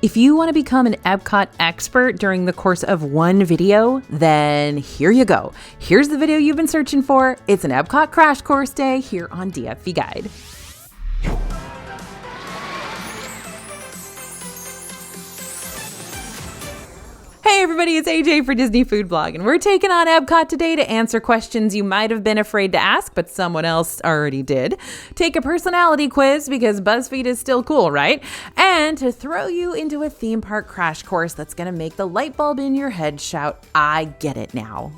If you want to become an EPCOT expert during the course of one video, then here you go. Here's the video you've been searching for. It's an EPCOT Crash Course Day here on DFV Guide. Hey everybody, it's AJ for Disney Food Blog, and we're taking on EPCOT today to answer questions you might have been afraid to ask, but someone else already did. Take a personality quiz, because BuzzFeed is still cool, right? And to throw you into a theme park crash course that's gonna make the light bulb in your head shout, "I get it now."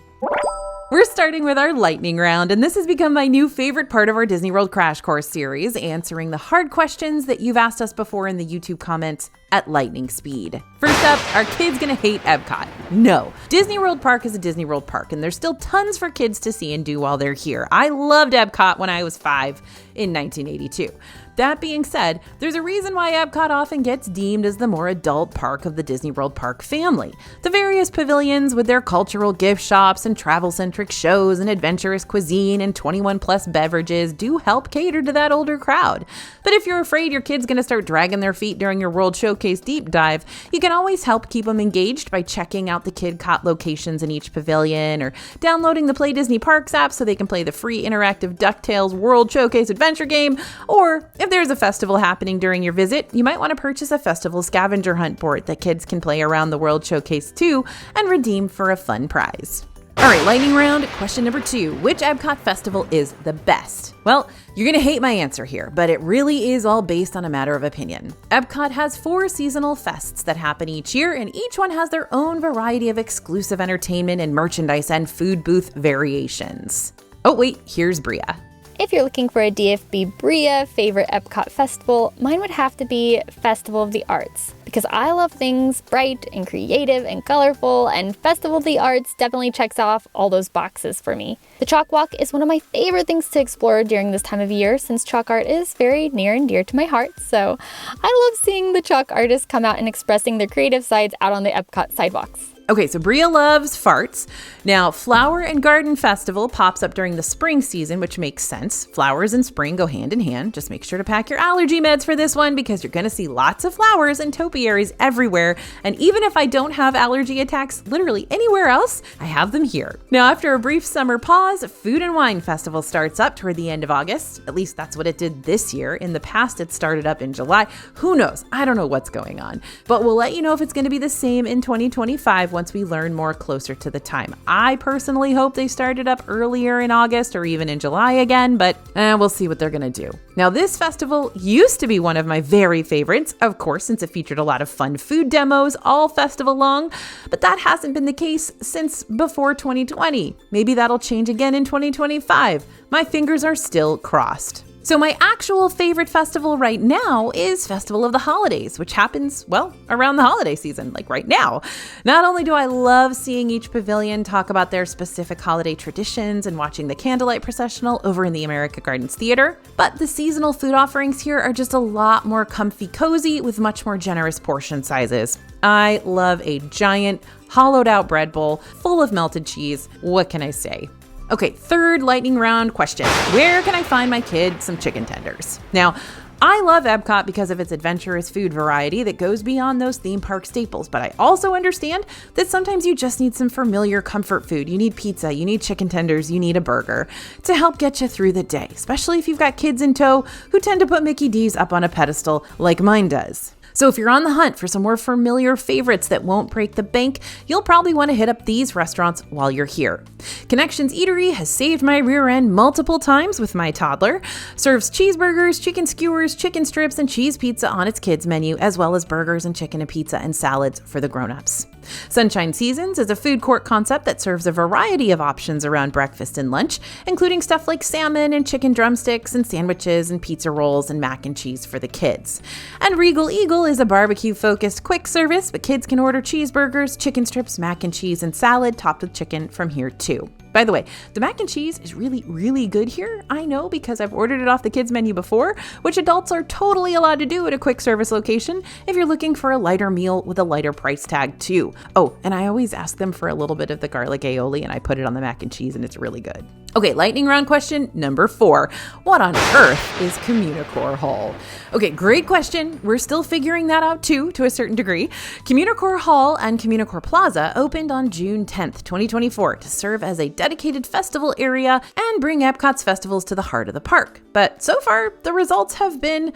We're starting with our lightning round, and this has become my new favorite part of our Disney World Crash Course series, answering the hard questions that you've asked us before in the YouTube comments at lightning speed. First up, are kids gonna hate EPCOT? No. Disney World Park is a Disney World Park, and there's still tons for kids to see and do while they're here. I loved EPCOT when I was 5 in 1982. That being said, there's a reason why EPCOT often gets deemed as the more adult park of the Disney World Park family. The various pavilions with their cultural gift shops and travel-centric shows and adventurous cuisine and 21-plus beverages do help cater to that older crowd. But if you're afraid your kid's gonna start dragging their feet during your World Showcase deep dive, you can always help keep them engaged by checking out the KidCot locations in each pavilion or downloading the Play Disney Parks app so they can play the free interactive DuckTales World Showcase adventure game. Or if there's a festival happening during your visit, you might want to purchase a festival scavenger hunt board that kids can play around the World Showcase too and redeem for a fun prize. All right, lightning round, question number 2. Which EPCOT festival is the best? Well, you're gonna hate my answer here, but it really is all based on a matter of opinion. EPCOT has 4 seasonal fests that happen each year, and each one has their own variety of exclusive entertainment and merchandise and food booth variations. Oh wait, here's Bria. If you're looking for a DFB Bria favorite EPCOT festival, mine would have to be Festival of the Arts, because I love things bright and creative and colorful, and Festival of the Arts definitely checks off all those boxes for me. The Chalk Walk is one of my favorite things to explore during this time of year, since chalk art is very near and dear to my heart, so I love seeing the chalk artists come out and expressing their creative sides out on the EPCOT sidewalks. Okay, so Bria loves farts. Now, Flower and Garden Festival pops up during the spring season, which makes sense. Flowers and spring go hand in hand. Just make sure to pack your allergy meds for this one because you're gonna see lots of flowers and topiaries everywhere. And even if I don't have allergy attacks literally anywhere else, I have them here. Now, after a brief summer pause, Food and Wine Festival starts up toward the end of August. At least that's what it did this year. In the past, it started up in July. Who knows? I don't know what's going on. But we'll let you know if it's gonna be the same in 2025 once we learn more closer to the time. I personally hope they started up earlier in August or even in July again, but we'll see what they're gonna do. Now, this festival used to be one of my very favorites, of course, since it featured a lot of fun food demos all festival long, but that hasn't been the case since before 2020. Maybe that'll change again in 2025. My fingers are still crossed. So my actual favorite festival right now is Festival of the Holidays, which happens, well, around the holiday season, like right now. Not only do I love seeing each pavilion talk about their specific holiday traditions and watching the candlelight processional over in the America Gardens Theater, but the seasonal food offerings here are just a lot more comfy cozy with much more generous portion sizes. I love a giant, hollowed out bread bowl full of melted cheese. What can I say? Okay, third lightning round question. Where can I find my kid some chicken tenders? Now, I love EPCOT because of its adventurous food variety that goes beyond those theme park staples, but I also understand that sometimes you just need some familiar comfort food. You need pizza, you need chicken tenders, you need a burger to help get you through the day, especially if you've got kids in tow who tend to put Mickey D's up on a pedestal like mine does. So if you're on the hunt for some more familiar favorites that won't break the bank, you'll probably want to hit up these restaurants while you're here. Connections Eatery has saved my rear end multiple times with my toddler. Serves cheeseburgers, chicken skewers, chicken strips, and cheese pizza on its kids menu, as well as burgers and chicken and pizza and salads for the grown-ups. Sunshine Seasons is a food court concept that serves a variety of options around breakfast and lunch, including stuff like salmon and chicken drumsticks and sandwiches and pizza rolls and mac and cheese for the kids. And Regal Eagle is a barbecue-focused quick service, but kids can order cheeseburgers, chicken strips, mac and cheese, and salad topped with chicken from here too. By the way, the mac and cheese is really, really good here. I know because I've ordered it off the kids menu before, which adults are totally allowed to do at a quick service location if you're looking for a lighter meal with a lighter price tag too. Oh, and I always ask them for a little bit of the garlic aioli and I put it on the mac and cheese and it's really good. Okay, lightning round question number 4. What on earth is Communicore Hall? Okay, great question. We're still figuring that out too, to a certain degree. Communicore Hall and Communicore Plaza opened on June 10th, 2024 to serve as a dedicated festival area and bring Epcot's festivals to the heart of the park. But so far, the results have been,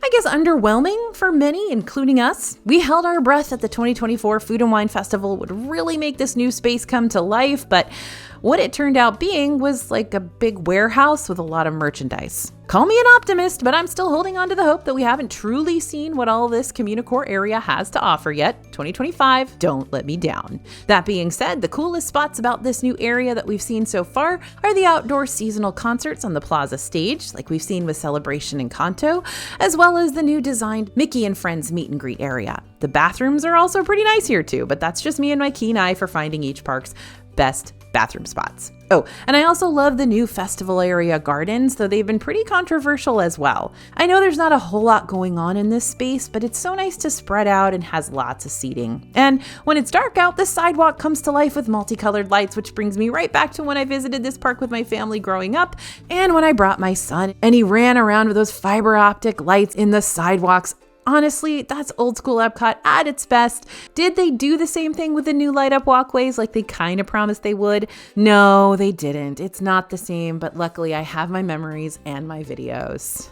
I guess, underwhelming for many, including us. We held our breath that the 2024 Food and Wine Festival would really make this new space come to life, but what it turned out being was like a big warehouse with a lot of merchandise. Call me an optimist, but I'm still holding on to the hope that we haven't truly seen what all this Communicore area has to offer yet. 2025, don't let me down. That being said, the coolest spots about this new area that we've seen so far are the outdoor seasonal concerts on the Plaza stage, like we've seen with Celebration and Kanto, as well as the new designed Mickey and Friends meet and greet area. The bathrooms are also pretty nice here too, but that's just me and my keen eye for finding each park's best bathroom spots. Oh, and I also love the new festival area gardens, though they've been pretty controversial as well. I know there's not a whole lot going on in this space, but it's so nice to spread out and has lots of seating. And when it's dark out, the sidewalk comes to life with multicolored lights, which brings me right back to when I visited this park with my family growing up and when I brought my son and he ran around with those fiber optic lights in the sidewalks. Honestly, that's old school Epcot at its best. Did they do the same thing with the new light up walkways like they kind of promised they would? No, they didn't. It's not the same, but luckily I have my memories and my videos.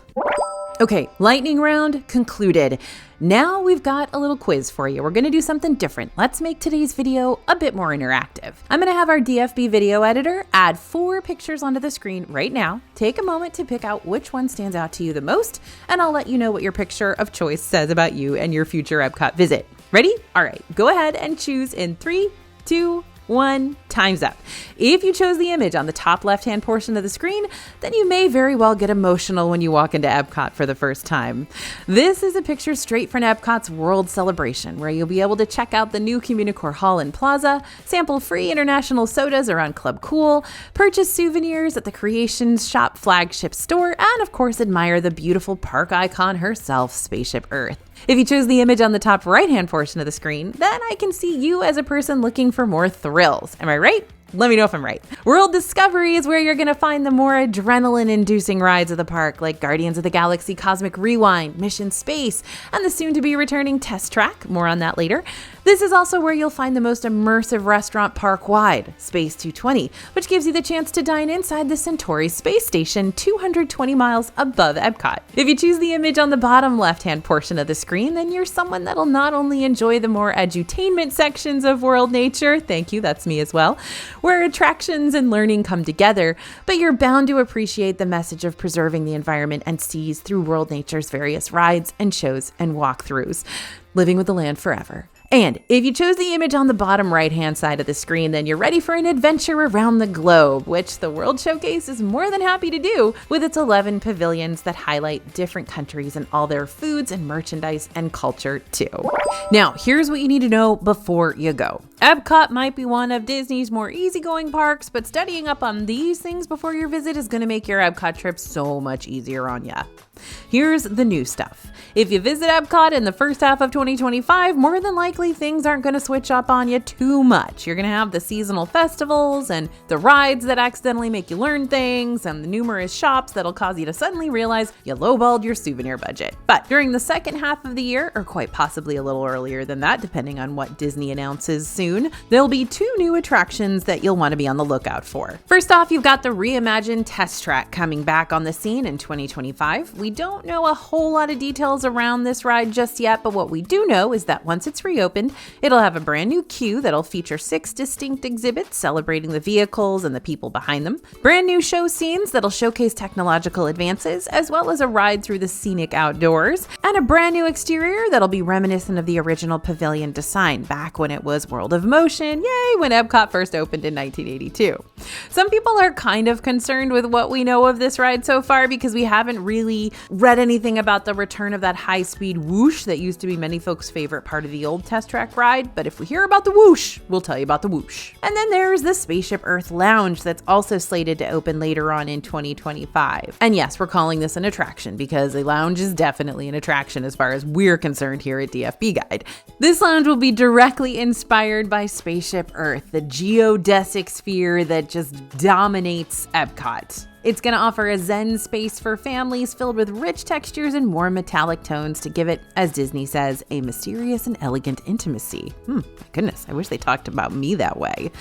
Okay, lightning round concluded. Now we've got a little quiz for you. We're going to do something different. Let's make today's video a bit more interactive. I'm going to have our DFB video editor add 4 pictures onto the screen right now. Take a moment to pick out which one stands out to you the most, and I'll let you know what your picture of choice says about you and your future Epcot visit. Ready? All right, go ahead and choose in 3, 2, 1, time's up. If you chose the image on the top left-hand portion of the screen, then you may very well get emotional when you walk into Epcot for the first time. This is a picture straight from Epcot's World Celebration, where you'll be able to check out the new Communicore Hall and Plaza, sample free international sodas around Club Cool, purchase souvenirs at the Creations Shop flagship store, and of course admire the beautiful park icon herself, Spaceship Earth. If you chose the image on the top right-hand portion of the screen, then I can see you as a person looking for more thrills. Am I right? Let me know if I'm right. World Discovery is where you're going to find the more adrenaline-inducing rides of the park, like Guardians of the Galaxy Cosmic Rewind, Mission Space, and the soon-to-be returning Test Track. More on that later. This is also where you'll find the most immersive restaurant park-wide, Space 220, which gives you the chance to dine inside the Centauri space station 220 miles above Epcot. If you choose the image on the bottom left-hand portion of the screen, then you're someone that'll not only enjoy the more edutainment sections of World Nature, thank you, that's me as well, where attractions and learning come together, but you're bound to appreciate the message of preserving the environment and seas through World Nature's various rides and shows and walkthroughs, living with the land forever. And if you chose the image on the bottom right-hand side of the screen, then you're ready for an adventure around the globe, which the World Showcase is more than happy to do with its 11 pavilions that highlight different countries and all their foods and merchandise and culture too. Now, here's what you need to know before you go. Epcot might be one of Disney's more easygoing parks, but studying up on these things before your visit is going to make your Epcot trip so much easier on ya. Here's the new stuff. If you visit Epcot in the first half of 2025, more than likely things aren't going to switch up on you too much. You're going to have the seasonal festivals and the rides that accidentally make you learn things and the numerous shops that'll cause you to suddenly realize you lowballed your souvenir budget. But during the second half of the year, or quite possibly a little earlier than that, depending on what Disney announces soon, there'll be 2 new attractions that you'll want to be on the lookout for. First off, you've got the reimagined Test Track coming back on the scene in 2025. We don't know a whole lot of details around this ride just yet, but what we do know is that once it's reopened, it'll have a brand new queue that'll feature 6 distinct exhibits celebrating the vehicles and the people behind them, brand new show scenes that'll showcase technological advances, as well as a ride through the scenic outdoors, and a brand new exterior that'll be reminiscent of the original pavilion design back when it was World of Motion, yay, when Epcot first opened in 1982. Some people are kind of concerned with what we know of this ride so far because we haven't really read anything about the return of that high-speed whoosh that used to be many folks' favorite part of the old test track ride, but if we hear about the whoosh, we'll tell you about the whoosh. And then there's the Spaceship Earth Lounge that's also slated to open later on in 2025. And yes, we're calling this an attraction because a lounge is definitely an attraction as far as we're concerned here at DFB Guide. This lounge will be directly inspired by Spaceship Earth, the geodesic sphere that just dominates EPCOT. It's going to offer a zen space for families filled with rich textures and warm metallic tones to give it, as Disney says, a mysterious and elegant intimacy. My goodness, I wish they talked about me that way.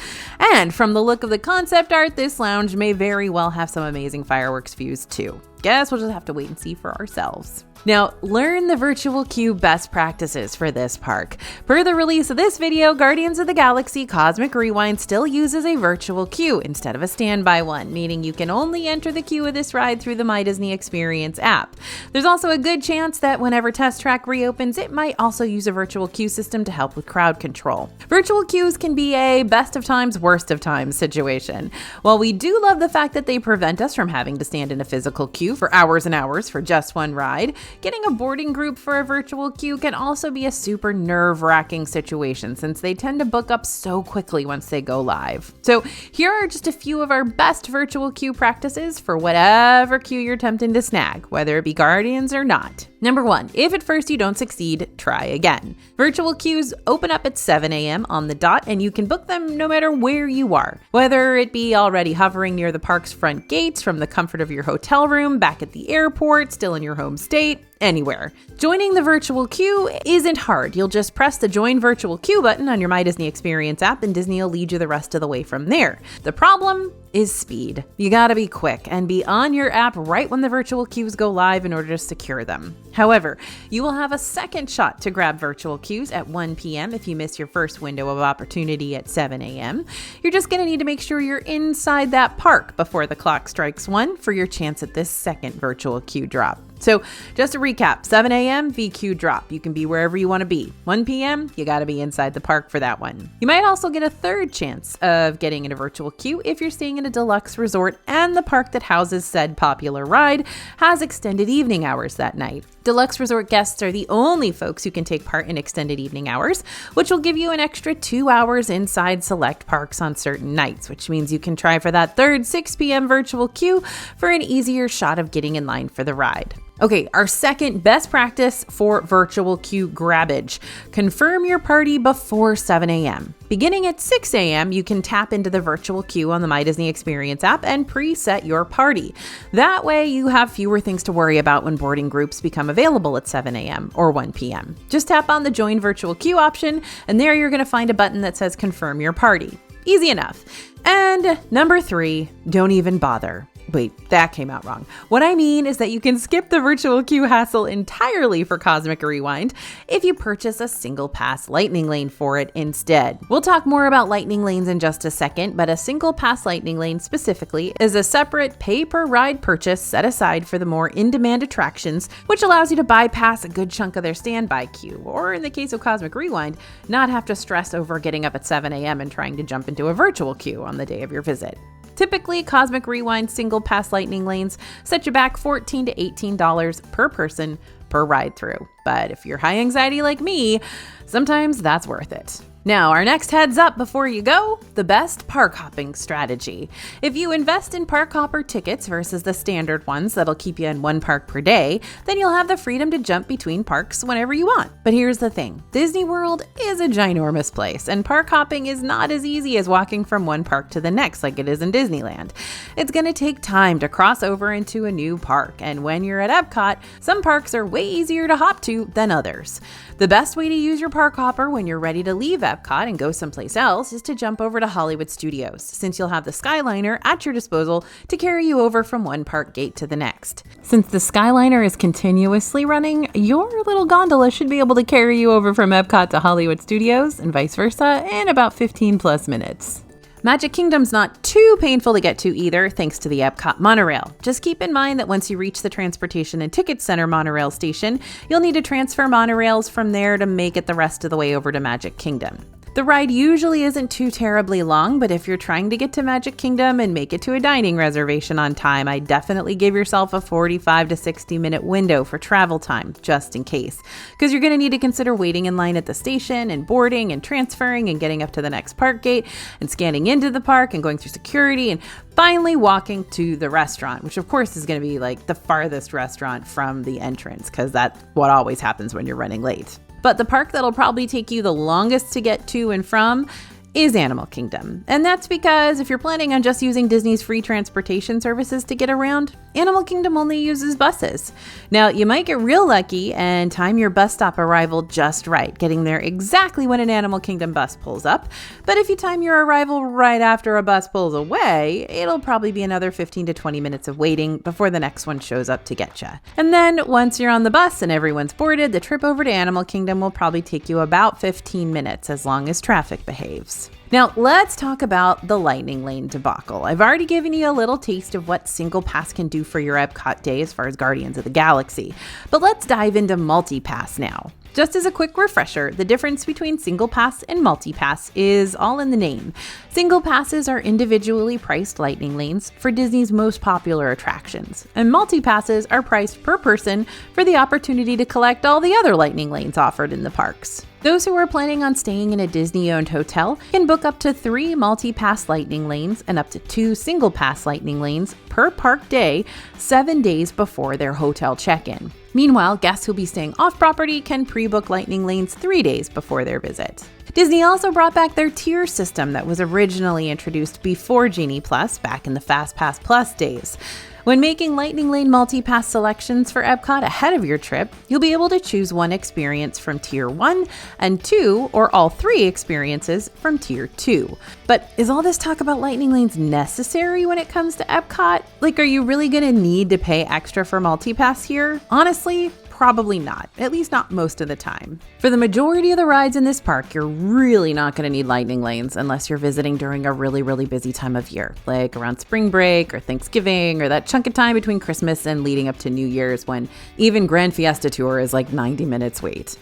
And from the look of the concept art, this lounge may very well have some amazing fireworks views too. Guess we'll just have to wait and see for ourselves. Now, learn the virtual queue best practices for this park. Per the release of this video, Guardians of the Galaxy Cosmic Rewind still uses a virtual queue instead of a standby one, meaning you can only enter the queue of this ride through the My Disney Experience app. There's also a good chance that whenever Test Track reopens, it might also use a virtual queue system to help with crowd control. Virtual queues can be a best of times, worst of times situation. While we do love the fact that they prevent us from having to stand in a physical queue for hours and hours for just one ride, getting a boarding group for a virtual queue can also be a super nerve-wracking situation since they tend to book up so quickly once they go live. So here are just a few of our best virtual queue practices for whatever queue you're tempting to snag, whether it be Guardians or not. Number 1, if at first you don't succeed, try again. Virtual queues open up at 7 a.m. on the dot, and you can book them no matter where you are, whether it be already hovering near the park's front gates, from the comfort of your hotel room, back at the airport, still in your home state, anywhere. Joining the virtual queue isn't hard. You'll just press the Join Virtual Queue button on your My Disney Experience app, and Disney will lead you the rest of the way from there. The problem is speed. You gotta be quick and be on your app right when the virtual queues go live in order to secure them. However, you will have a second shot to grab virtual queues at 1 p.m. if you miss your first window of opportunity at 7 a.m. You're just gonna need to make sure you're inside that park before the clock strikes 1 for your chance at this second virtual queue drop. So just to recap, 7 a.m. VQ drop. You can be wherever you want to be. 1 p.m. you got to be inside the park for that one. You might also get a third chance of getting in a virtual queue if you're staying in a deluxe resort and the park that houses said popular ride has extended evening hours that night. Deluxe resort guests are the only folks who can take part in extended evening hours, which will give you an extra 2 hours inside select parks on certain nights, which means you can try for that third 6 p.m. virtual queue for an easier shot of getting in line for the ride. Okay, our second best practice for virtual queue grabbage. Confirm your party before 7 a.m. Beginning at 6 a.m., you can tap into the virtual queue on the My Disney Experience app and preset your party. That way, you have fewer things to worry about when boarding groups become available at 7 a.m. or 1 p.m. Just tap on the Join Virtual Queue option, and there you're going to find a button that says Confirm Your Party. Easy enough. And number 3, don't even bother. Wait, that came out wrong. What I mean is that you can skip the virtual queue hassle entirely for Cosmic Rewind if you purchase a single pass lightning lane for it instead. We'll talk more about lightning lanes in just a second, but a single pass lightning lane specifically is a separate pay-per-ride purchase set aside for the more in-demand attractions, which allows you to bypass a good chunk of their standby queue, or in the case of Cosmic Rewind, not have to stress over getting up at 7 a.m. and trying to jump into a virtual queue on the day of your visit. Typically, Cosmic Rewind single pass lightning lanes set you back $14 to $18 per person per ride through. But if you're high anxiety like me, sometimes that's worth it. Now, our next heads up before you go, the best park hopping strategy. If you invest in park hopper tickets versus the standard ones that'll keep you in one park per day, then you'll have the freedom to jump between parks whenever you want. But here's the thing, Disney World is a ginormous place, and park hopping is not as easy as walking from one park to the next like it is in Disneyland. It's gonna take time to cross over into a new park, and when you're at Epcot, some parks are way easier to hop to than others. The best way to use your park hopper when you're ready to leave Epcot and go someplace else is to jump over to Hollywood Studios, since you'll have the Skyliner at your disposal to carry you over from one park gate to the next. Since the Skyliner is continuously running, your little gondola should be able to carry you over from Epcot to Hollywood Studios and vice versa in about 15 plus minutes. Magic Kingdom's not too painful to get to either, thanks to the Epcot monorail. Just keep in mind that once you reach the Transportation and Ticket Center monorail station, you'll need to transfer monorails from there to make it the rest of the way over to Magic Kingdom. The ride usually isn't too terribly long, but if you're trying to get to Magic Kingdom and make it to a dining reservation on time, I definitely give yourself a 45 to 60 minute window for travel time, just in case. Because you're going to need to consider waiting in line at the station and boarding and transferring and getting up to the next park gate and scanning into the park and going through security and finally walking to the restaurant, which of course is going to be like the farthest restaurant from the entrance, because that's what always happens when you're running late. But the park that'll probably take you the longest to get to and from is Animal Kingdom. And that's because if you're planning on just using Disney's free transportation services to get around, Animal Kingdom only uses buses. Now, you might get real lucky and time your bus stop arrival just right, getting there exactly when an Animal Kingdom bus pulls up. But if you time your arrival right after a bus pulls away, it'll probably be another 15 to 20 minutes of waiting before the next one shows up to get you. And then once you're on the bus and everyone's boarded, the trip over to Animal Kingdom will probably take you about 15 minutes as long as traffic behaves. Now, let's talk about the Lightning Lane debacle. I've already given you a little taste of what Single Pass can do for your Epcot day as far as Guardians of the Galaxy, but let's dive into Multi-Pass now. Just as a quick refresher, the difference between Single Pass and Multi-Pass is all in the name. Single Passes are individually priced Lightning Lanes for Disney's most popular attractions, and Multi-Passes are priced per person for the opportunity to collect all the other Lightning Lanes offered in the parks. Those who are planning on staying in a Disney-owned hotel can book up to 3 multi-pass Lightning Lanes and up to 2 single-pass Lightning Lanes per park day 7 days before their hotel check-in. Meanwhile, guests who'll be staying off-property can pre-book Lightning Lanes 3 days before their visit. Disney also brought back their tier system that was originally introduced before Genie Plus back in the FastPass Plus days. When making Lightning Lane multi-pass selections for Epcot ahead of your trip, you'll be able to choose one experience from Tier 1 and 2, or all 3 experiences from Tier 2. But is all this talk about Lightning Lanes necessary when it comes to Epcot? Like, are you really going to need to pay extra for multi-pass here? Honestly, probably not, at least not most of the time. For the majority of the rides in this park, you're really not going to need Lightning Lanes unless you're visiting during a really, really busy time of year, like around spring break or Thanksgiving or that chunk of time between Christmas and leading up to New Year's when even Grand Fiesta Tour is like 90 minutes wait.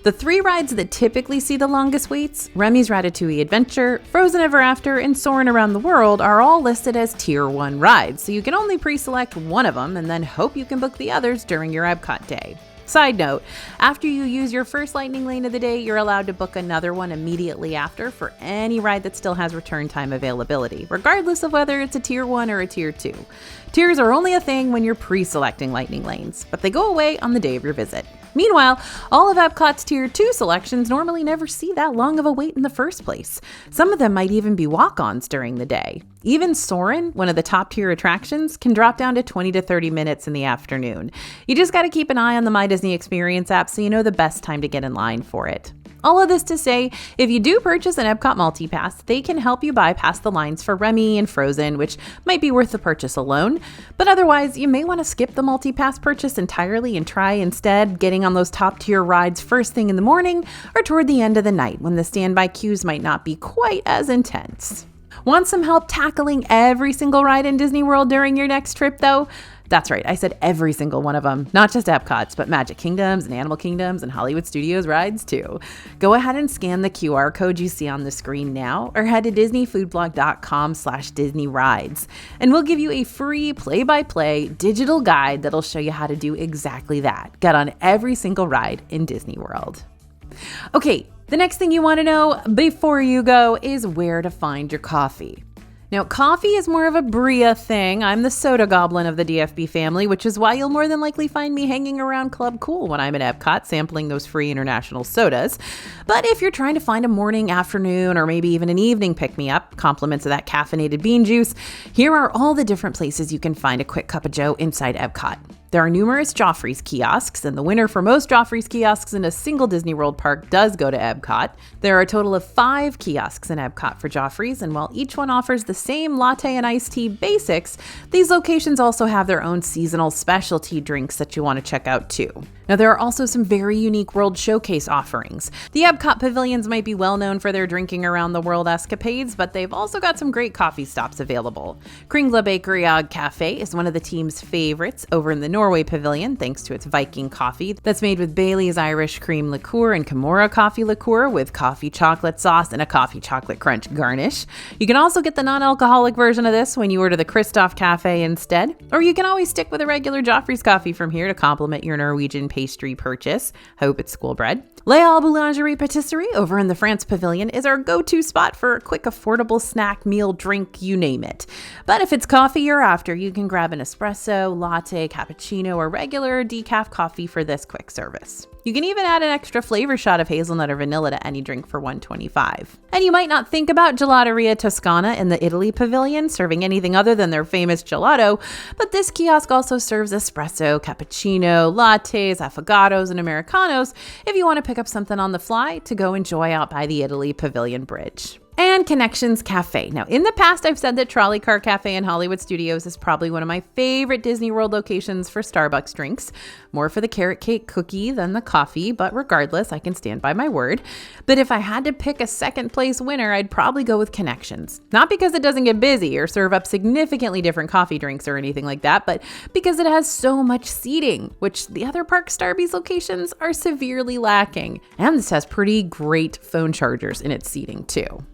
The 3 rides that typically see the longest waits, Remy's Ratatouille Adventure, Frozen Ever After, and Soarin' Around the World, are all listed as Tier 1 rides, so you can only pre-select one of them and then hope you can book the others during your Epcot day. Side note, after you use your first Lightning Lane of the day, you're allowed to book another one immediately after for any ride that still has return time availability, regardless of whether it's a Tier 1 or a Tier 2. Tiers are only a thing when you're pre-selecting Lightning Lanes, but they go away on the day of your visit. Meanwhile, all of Epcot's Tier 2 selections normally never see that long of a wait in the first place. Some of them might even be walk-ons during the day. Even Soarin', one of the top tier attractions, can drop down to 20 to 30 minutes in the afternoon. You just got to keep an eye on the My Disney Experience app so you know the best time to get in line for it. All of this to say, if you do purchase an Epcot Multi-Pass, they can help you bypass the lines for Remy and Frozen, which might be worth the purchase alone. But otherwise, you may want to skip the Multi-Pass purchase entirely and try instead getting on those top-tier rides first thing in the morning or toward the end of the night when the standby queues might not be quite as intense. Want some help tackling every single ride in Disney World during your next trip, though? That's right, I said every single one of them, not just Epcot's, but Magic Kingdoms and Animal Kingdoms and Hollywood Studios rides too. Go ahead and scan the QR code you see on the screen now, or head to disneyfoodblog.com/DisneyRides, and we'll give you a free play-by-play digital guide that'll show you how to do exactly that. Get on every single ride in Disney World. Okay, the next thing you want to know before you go is where to find your coffee. Now, coffee is more of a Bria thing. I'm the soda goblin of the DFB family, which is why you'll more than likely find me hanging around Club Cool when I'm at Epcot sampling those free international sodas. But if you're trying to find a morning, afternoon, or maybe even an evening pick-me-up, compliments of that caffeinated bean juice, here are all the different places you can find a quick cup of joe inside Epcot. There are numerous Joffrey's kiosks, and the winner for most Joffrey's kiosks in a single Disney World park does go to Epcot. There are a total of 5 kiosks in Epcot for Joffrey's, and while each one offers the same latte and iced tea basics, these locations also have their own seasonal specialty drinks that you want to check out too. Now, there are also some very unique World Showcase offerings. The Epcot pavilions might be well known for their drinking around the world escapades, but they've also got some great coffee stops available. Kringla Bakery Cafe is one of the team's favorites over in the Norway Pavilion thanks to its Viking coffee that's made with Bailey's Irish cream liqueur and Kimura coffee liqueur with coffee chocolate sauce and a coffee chocolate crunch garnish. You can also get the non-alcoholic version of this when you order the Kristoff Cafe instead, or you can always stick with a regular Joffrey's coffee from here to complement your Norwegian pastry purchase. Hope it's school bread. Les Halles Boulangerie Patisserie over in the France Pavilion is our go-to spot for a quick, affordable snack, meal, drink, you name it. But if it's coffee you're after, you can grab an espresso, latte, cappuccino, or regular decaf coffee for this quick service. You can even add an extra flavor shot of hazelnut or vanilla to any drink for $1.25. And you might not think about Gelateria Toscana in the Italy Pavilion serving anything other than their famous gelato, but this kiosk also serves espresso, cappuccino, lattes, affogatos, and Americanos if you want to pick up something on the fly to go enjoy out by the Italy Pavilion Bridge. And Connections Cafe. Now, in the past, I've said that Trolley Car Cafe in Hollywood Studios is probably one of my favorite Disney World locations for Starbucks drinks. More for the carrot cake cookie than the coffee, but regardless, I can stand by my word. But if I had to pick a second place winner, I'd probably go with Connections. Not because it doesn't get busy or serve up significantly different coffee drinks or anything like that, but because it has so much seating, which the other Park Starbucks locations are severely lacking. And this has pretty great phone chargers in its seating too.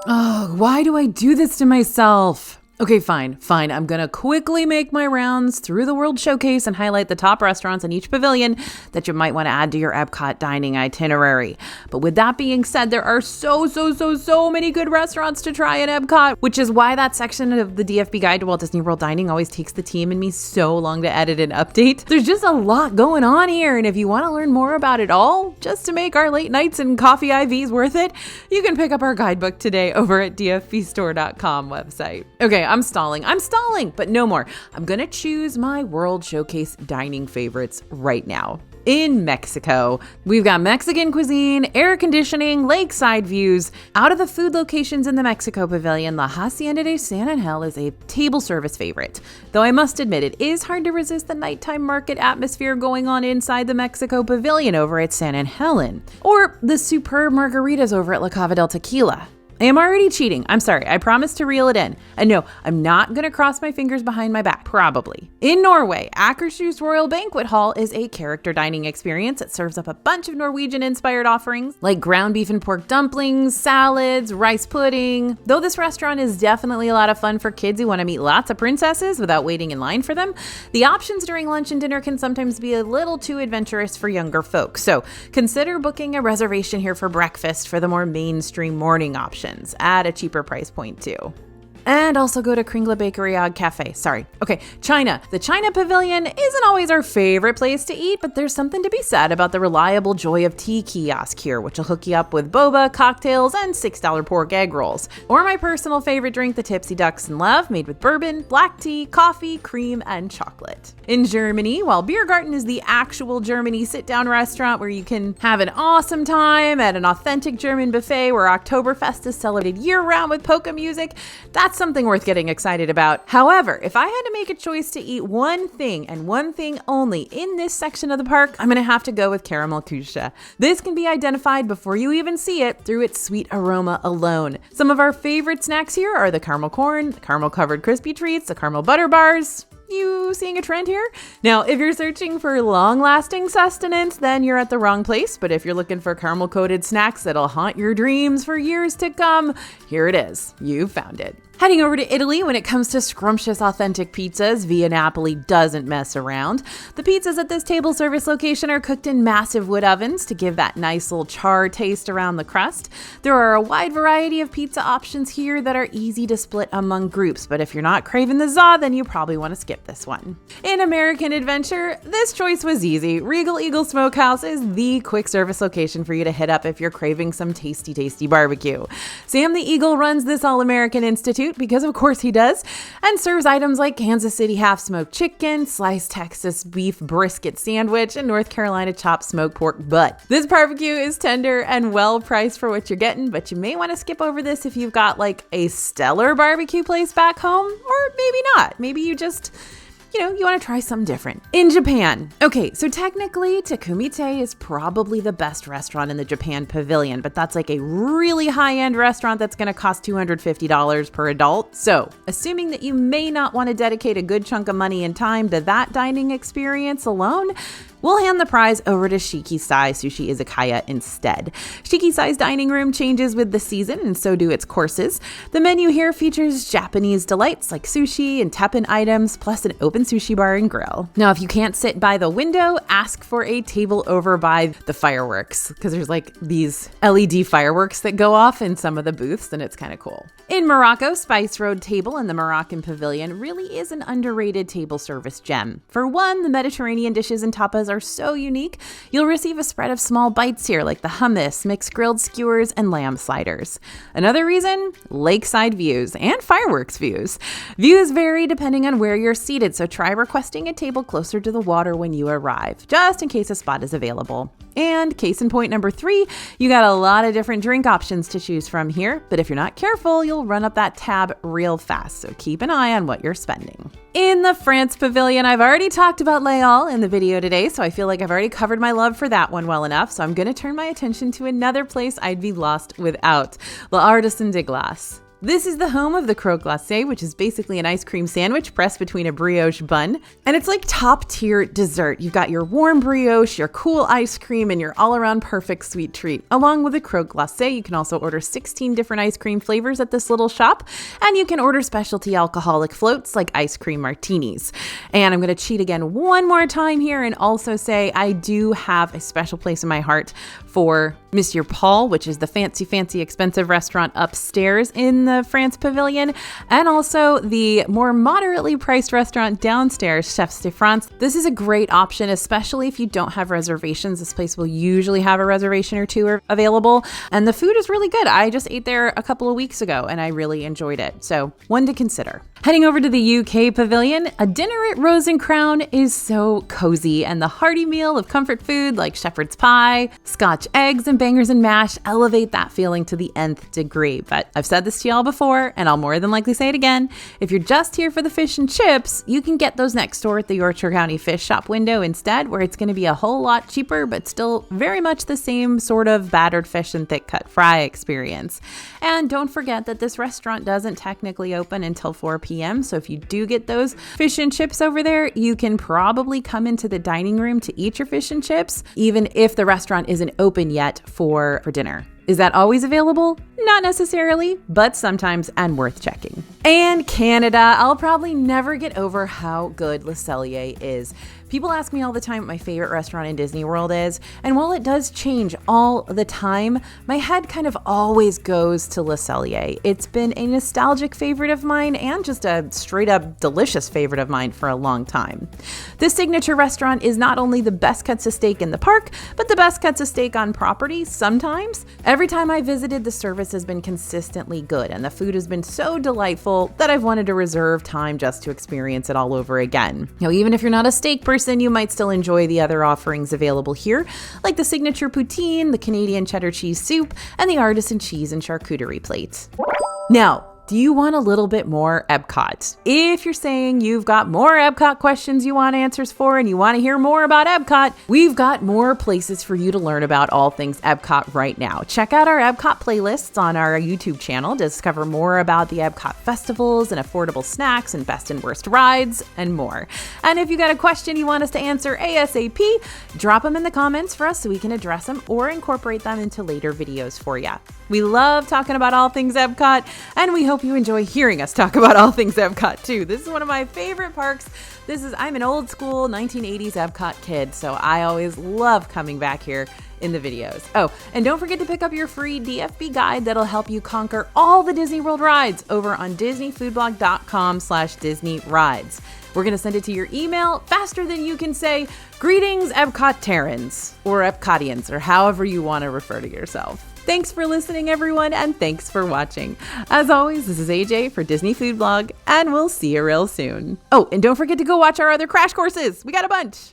Oh, why do I do this to myself? Okay, fine. I'm gonna quickly make my rounds through the World Showcase and highlight the top restaurants in each pavilion that you might want to add to your Epcot dining itinerary. But with that being said, there are so many good restaurants to try in Epcot, which is why that section of the DFB Guide to Walt Disney World Dining always takes the team and me so long to edit and update. There's just a lot going on here, and if you want to learn more about it all, just to make our late nights and coffee IVs worth it, you can pick up our guidebook today over at dfbstore.com website. Okay, I'm stalling, but no more. I'm gonna choose my World Showcase dining favorites right now. In Mexico, we've got Mexican cuisine, air conditioning, lakeside views. Out of the food locations in the Mexico Pavilion, La Hacienda de San Angel is a table service favorite. Though I must admit, it is hard to resist the nighttime market atmosphere going on inside the Mexico Pavilion over at San Angel, or the superb margaritas over at La Cava del Tequila. I am already cheating. I'm sorry. I promised to reel it in. And no, I'm not going to cross my fingers behind my back, probably. In Norway, Akershus Royal Banquet Hall is a character dining experience that serves up a bunch of Norwegian-inspired offerings like ground beef and pork dumplings, salads, rice pudding. Though this restaurant is definitely a lot of fun for kids who want to meet lots of princesses without waiting in line for them, the options during lunch and dinner can sometimes be a little too adventurous for younger folks. So consider booking a reservation here for breakfast for the more mainstream morning options at a cheaper price point too. And also go to Kringla Bakery Cafe. China. The China Pavilion isn't always our favorite place to eat, but there's something to be said about the reliable Joy of Tea kiosk here, which will hook you up with boba, cocktails, and $6 pork egg rolls. Or my personal favorite drink, the Tipsy Ducks in Love, made with bourbon, black tea, coffee, cream, and chocolate. In Germany, while Biergarten is the actual Germany sit-down restaurant where you can have an awesome time at an authentic German buffet where Oktoberfest is celebrated year-round with polka music, that's something worth getting excited about. However, if I had to make a choice to eat one thing and one thing only in this section of the park, I'm going to have to go with caramel kusha. This can be identified before you even see it through its sweet aroma alone. Some of our favorite snacks here are the caramel corn, the caramel covered crispy treats, the caramel butter bars. You seeing a trend here? Now, if you're searching for long-lasting sustenance, then you're at the wrong place. But if you're looking for caramel-coated snacks that'll haunt your dreams for years to come, here it is. You found it. Heading over to Italy, when it comes to scrumptious authentic pizzas, Via Napoli doesn't mess around. The pizzas at this table service location are cooked in massive wood ovens to give that nice little char taste around the crust. There are a wide variety of pizza options here that are easy to split among groups, but if you're not craving the za, then you probably want to skip this one. In American Adventure, this choice was easy. Regal Eagle Smokehouse is the quick service location for you to hit up if you're craving some tasty barbecue. Sam the Eagle runs this All-American Institute because of course he does, and serves items like Kansas City half-smoked chicken, sliced Texas beef brisket sandwich, and North Carolina chopped smoked pork butt. This barbecue is tender and well priced for what you're getting, but you may want to skip over this if you've got like a stellar barbecue place back home, or maybe not. Maybe you just you want to try something different. In Japan. Okay, so technically Takumite is probably the best restaurant in the Japan pavilion, but that's like a really high-end restaurant that's going to cost $250 per adult. So, assuming that you may not want to dedicate a good chunk of money and time to that dining experience alone, we'll hand the prize over to Shikisai Sushi Izakaya instead. Shikisai's dining room changes with the season, and so do its courses. The menu here features Japanese delights like sushi and teppanyaki items, plus an open sushi bar and grill. Now, if you can't sit by the window, ask for a table over by the fireworks, because there's like these LED fireworks that go off in some of the booths, and it's kind of cool. In Morocco, Spice Road Table in the Moroccan Pavilion really is an underrated table service gem. For one, the Mediterranean dishes and tapas are so unique. You'll receive a spread of small bites here like the hummus, mixed grilled skewers, and lamb sliders. Another reason? Lakeside views and fireworks views. Views vary depending on where you're seated, so try requesting a table closer to the water when you arrive, just in case a spot is available. And case in point number 3, you got a lot of different drink options to choose from here, but if you're not careful, you'll run up that tab real fast, so keep an eye on what you're spending. In the France Pavilion, I've already talked about Les Halles in the video today, so I feel like I've already covered my love for that one well enough, so I'm going to turn my attention to another place I'd be lost without, l'Artisan de Glace. This is the home of the croque glacé, which is basically an ice cream sandwich pressed between a brioche bun. And it's like top tier dessert. You've got your warm brioche, your cool ice cream, and your all around perfect sweet treat. Along with the croque glacé, you can also order 16 different ice cream flavors at this little shop. And you can order specialty alcoholic floats like ice cream martinis. And I'm going to cheat again one more time here and also say I do have a special place in my heart for Monsieur Paul, which is the fancy expensive restaurant upstairs in the France Pavilion, and also the more moderately priced restaurant downstairs, Chef Stéphane. This is a great option, especially if you don't have reservations. This place will usually have a reservation or two available, and the food is really good. I just ate there a couple of weeks ago, and I really enjoyed it. So, one to consider. Heading over to the UK Pavilion, a dinner at Rose and Crown is so cozy, and the hearty meal of comfort food like shepherd's pie, Scotch eggs, and bangers and mash elevate that feeling to the nth degree. But I've said this to y'all before, and I'll more than likely say it again. If you're just here for the fish and chips, you can get those next door at the Yorkshire County Fish Shop window instead, where it's going to be a whole lot cheaper, but still very much the same sort of battered fish and thick cut fry experience. And don't forget that this restaurant doesn't technically open until 4 p.m. So if you do get those fish and chips over there, you can probably come into the dining room to eat your fish and chips, even if the restaurant isn't open yet for dinner. Is that always available? Not necessarily, but sometimes and worth checking. And Canada, I'll probably never get over how good Le Cellier is. People ask me all the time what my favorite restaurant in Disney World is, and while it does change all the time, my head kind of always goes to Le Cellier. It's been a nostalgic favorite of mine and just a straight up delicious favorite of mine for a long time. This signature restaurant is not only the best cuts of steak in the park, but the best cuts of steak on property sometimes. Every time I visited, the service has been consistently good, and the food has been so delightful that I've wanted to reserve time just to experience it all over again. Now, even if you're not a steak person, you might still enjoy the other offerings available here, like the signature poutine, the Canadian cheddar cheese soup, and the artisan cheese and charcuterie plate. Now, do you want a little bit more EPCOT? If you're saying you've got more EPCOT questions you want answers for and you want to hear more about EPCOT, we've got more places for you to learn about all things EPCOT right now. Check out our EPCOT playlists on our YouTube channel to discover more about the EPCOT festivals and affordable snacks and best and worst rides and more. And if you got a question you want us to answer ASAP, drop them in the comments for us so we can address them or incorporate them into later videos for you. We love talking about all things EPCOT, and we hope you enjoy hearing us talk about all things EPCOT too. This is one of my favorite parks. I'm an old school 1980s EPCOT kid, so I always love coming back here in the videos. Oh, and don't forget to pick up your free DFB guide that'll help you conquer all the Disney World rides over on disneyfoodblog.com/Disney rides. We're going to send it to your email faster than you can say, "Greetings, Epcot Terrans," or Epcotians, or however you want to refer to yourself. Thanks for listening, everyone, and thanks for watching. As always, this is AJ for Disney Food Blog, and we'll see you real soon. Oh, and don't forget to go watch our other crash courses. We got a bunch.